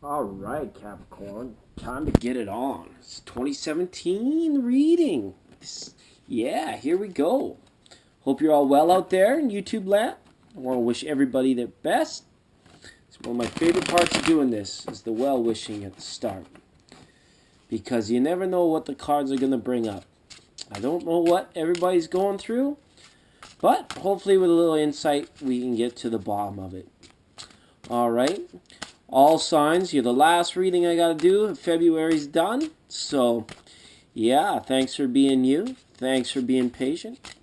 All right, Capricorn. Time to get it on. It's 2017 reading. Yeah, here we go. Hope you're all well out there in YouTube land. I want to wish everybody their best. It's one of my favorite parts of doing this is the well wishing at the start. Because you never know what the cards are going to bring up. I don't know what everybody's going through, but hopefully with a little insight we can get to the bottom of it. All right. All signs, you're the last reading I got to do. February's done. So, yeah, thanks for being you. Thanks for being patient.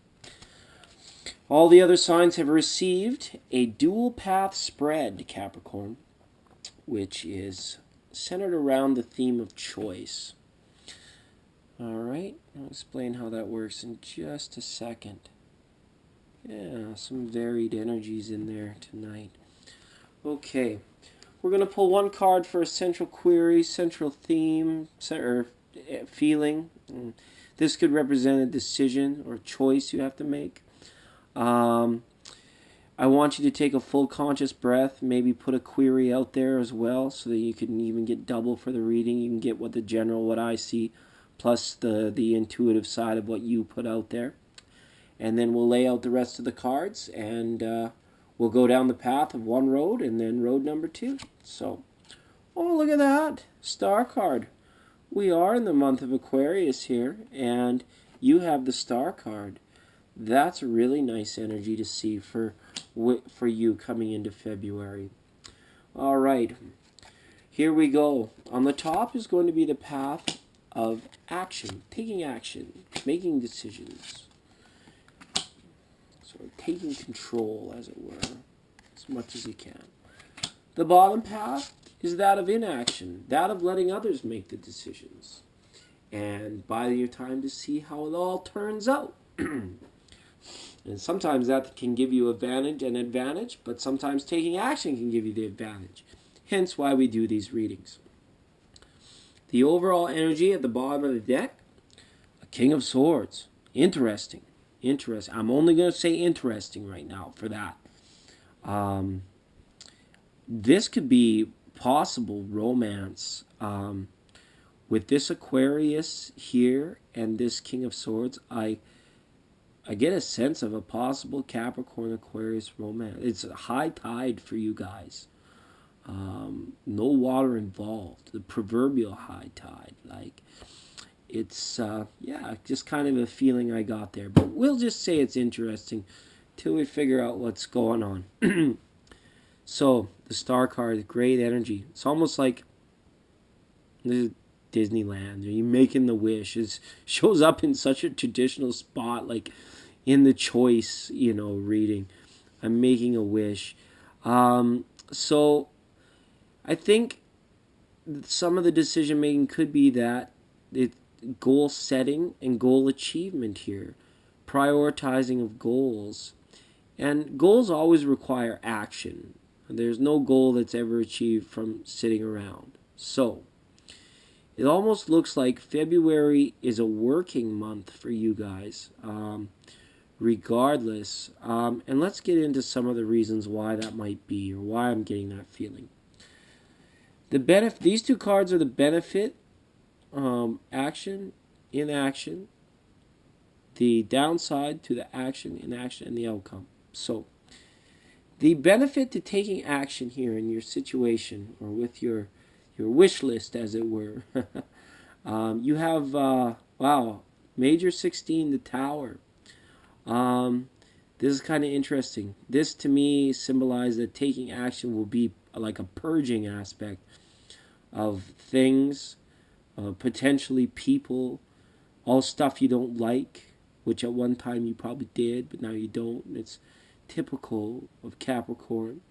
All the other signs have received a dual path spread, Capricorn, which is centered around the theme of choice. All right, I'll explain how that works in just a second. Yeah, some varied energies in there tonight. Okay. We're going to pull one card for a central query, central theme, or feeling. This could represent a decision or choice you have to make. I want you to take a full conscious breath, maybe put a query out there as well so that you can even get double for the reading. You can get what I see, plus the intuitive side of what you put out there. And then we'll lay out the rest of the cards and we'll go down the path of one road and then road number 2. So, oh, look at that. Star card. We are in the month of Aquarius here, and you have the star card. That's a really nice energy to see for you coming into February. All right. Here we go. On the top is going to be the path of action, taking action, making decisions. So taking control, as it were, as much as you can. The bottom path is that of inaction, that of letting others make the decisions. And bide your time to see how it all turns out. And sometimes that can give you an advantage, but sometimes taking action can give you the advantage. Hence why we do these readings. The overall energy at the bottom of the deck, a King of Swords. Interesting. I'm only going to say interesting right now for that. This could be possible romance with this Aquarius here and this King of Swords. I get a sense of a possible Capricorn Aquarius romance. It's a high tide for you guys. No water involved. The proverbial high tide. Like, it's, yeah, just kind of a feeling I got there. But we'll just say it's interesting till we figure out what's going on. So, the star card, great energy. It's almost like Disneyland. Are you making the wish? It shows up in such a traditional spot, like in the choice, reading. I'm making a wish. So, I think some of the decision making could be that goal setting and goal achievement here, prioritizing of goals, and goals always require action. There's no goal that's ever achieved from sitting around. So it almost looks like February is a working month for you guys, regardless. And let's get into some of the reasons why that might be, or why I'm getting that feeling. These two cards are the benefit, action, inaction, the downside to the action, inaction, and the outcome. So, the benefit to taking action here in your situation, or with your wish list, as it were, you have, wow, Major 16, the Tower. This is kind of interesting. This, to me, symbolizes that taking action will be like a purging aspect of things, potentially people, all stuff you don't like, which at one time you probably did, but now you don't. It's typical of Capricorn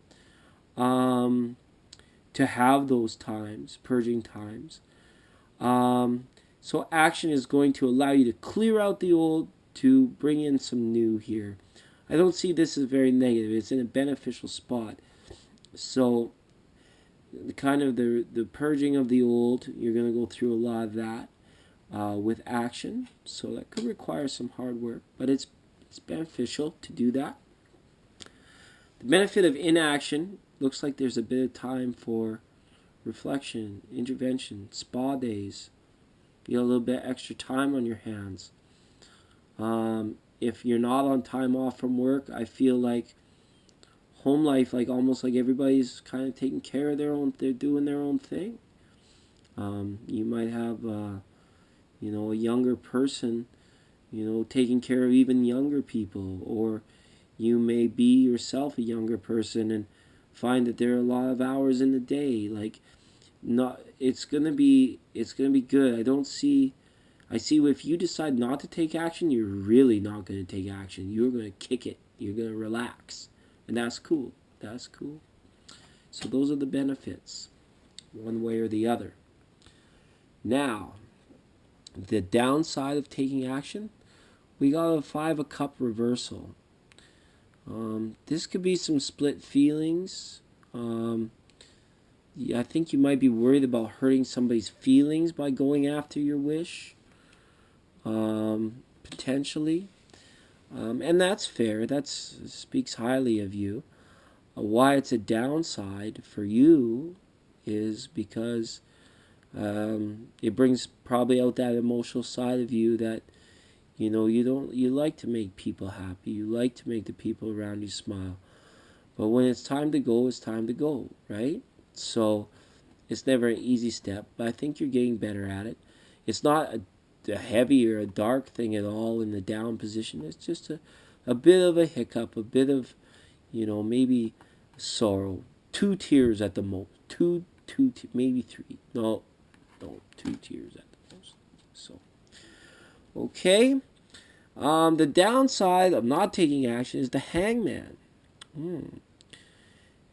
to have those times, purging times. So action is going to allow you to clear out the old to bring in some new here. I don't see this as very negative. It's in a beneficial spot. So kind of the purging of the old, you're going to go through a lot of that with action. So that could require some hard work, but it's beneficial to do that. The benefit of inaction, looks like there's a bit of time for reflection, intervention, spa days. You got a little bit extra time on your hands. If you're not on time off from work, I feel like home life, like almost like everybody's kind of taking care of their own, they're doing their own thing. You might have, a younger person, taking care of even younger people, or you may be yourself a younger person and find that there are a lot of hours in the day. Like, not, it's gonna be good. I see if you decide not to take action, you're really not gonna take action. You're gonna kick it. You're gonna relax, and that's cool. That's cool. So those are the benefits, one way or the other. Now, the downside of taking action, we got a 5 of Cup reversal. This could be some split feelings. I think you might be worried about hurting somebody's feelings by going after your wish, potentially. And that's fair. That speaks highly of you. Why it's a downside for you is because it brings probably out that emotional side of you that you like to make people happy. You like to make the people around you smile. But when it's time to go, it's time to go, right? So it's never an easy step, but I think you're getting better at it. It's not a heavy or a dark thing at all in the down position. It's just a bit of a hiccup, a bit of, maybe sorrow. 2 tears at the most. Maybe 3. No, 2 tears at the most. So, okay. The downside of not taking action is the Hangman.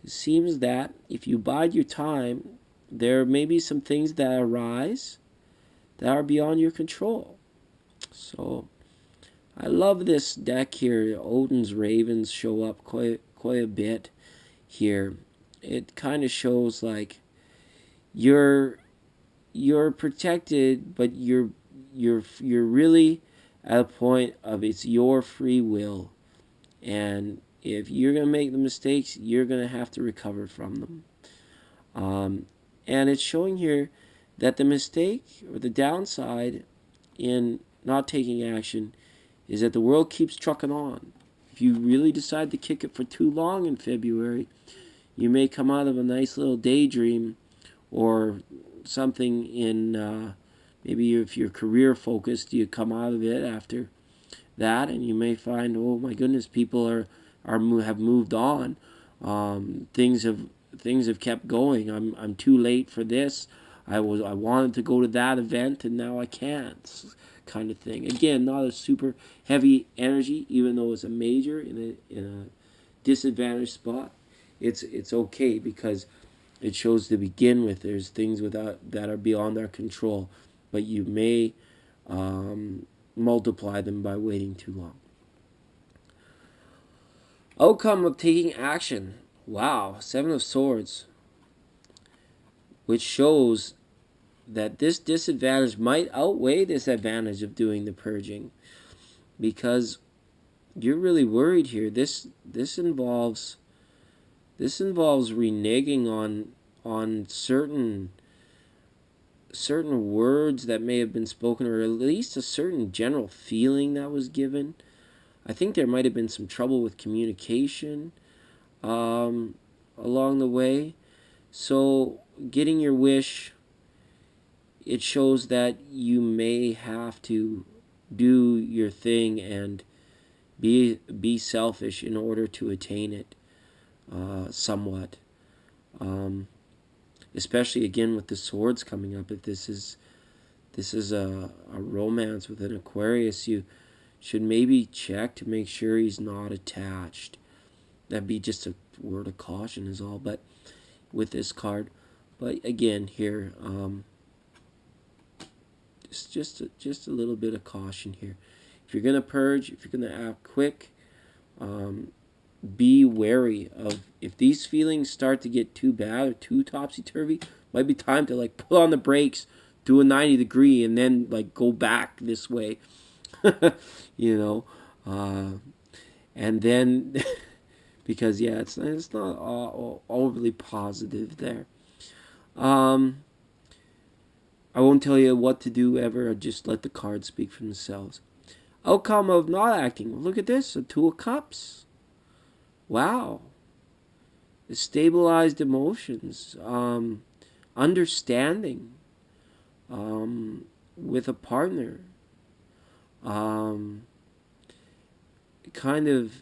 It seems that if you bide your time, there may be some things that arise that are beyond your control. So, I love this deck here. Odin's Ravens show up quite a bit here. It kind of shows like you're protected, but you're really at a point of it's your free will, and if you're going to make the mistakes, you're going to have to recover from them. And it's showing here that the mistake or the downside in not taking action is that the world keeps trucking on. If you really decide to kick it for too long in February, you may come out of a nice little daydream or something in, maybe if you're career focused, you come out of it after that, and you may find, oh my goodness, people have moved on. Things have kept going. I'm too late for this. I wanted to go to that event and now I can't, kind of thing. Again, not a super heavy energy, even though it's a major in a disadvantaged spot. It's okay because it shows to begin with there's things that are beyond our control, but you may multiply them by waiting too long. Outcome of taking action. Wow, 7 of Swords. Which shows that this disadvantage might outweigh this advantage of doing the purging. Because you're really worried here. This involves reneging on certain words that may have been spoken, or at least a certain general feeling that was given. I think there might have been some trouble with communication along the way. So getting your wish, it shows that you may have to do your thing and be selfish in order to attain it somewhat. Especially again with the swords coming up. If this is a romance with an Aquarius, you should maybe check to make sure he's not attached. That'd be just a word of caution is all. But with this card, but again here, just a little bit of caution here. If you're gonna purge, if you're gonna act quick, be wary of if these feelings start to get too bad or too topsy-turvy. Might be time to like put on the brakes, do a 90-degree, and then like go back this way. And then because yeah, it's not overly positive there. I won't tell you what to do ever. I just let the cards speak for themselves. Outcome of not acting. Look at this. A Two of Cups. Wow. Stabilized emotions. Understanding. With a partner. Kind of,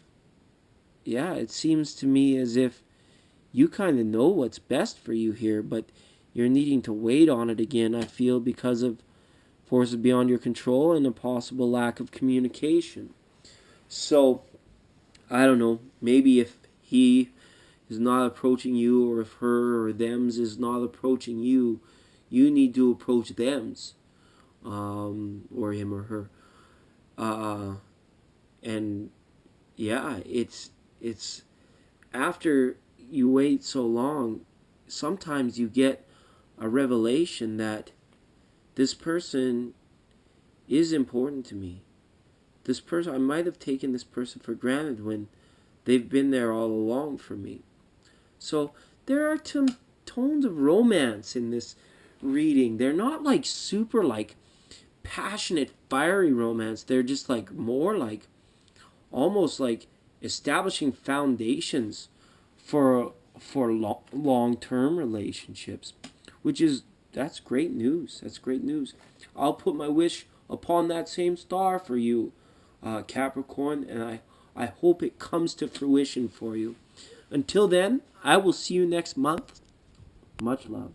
yeah, it seems to me as if you kind of know what's best for you here, but you're needing to wait on it again, I feel, because of forces beyond your control and a possible lack of communication. So, I don't know, maybe if he is not approaching you, or if her or them's is not approaching you, you need to approach them's, or him or her. And yeah, it's after you wait so long, sometimes you get a revelation that this person is important to me. This person, I might have taken this person for granted when they've been there all along for me. So there are some tones of romance in this reading. They're not like super like passionate, fiery romance. They're just like more like almost like establishing foundations for long-term relationships, which is, that's great news. That's great news. I'll put my wish upon that same star for you, Capricorn, and I hope it comes to fruition for you. Until then, I will see you next month. Much love.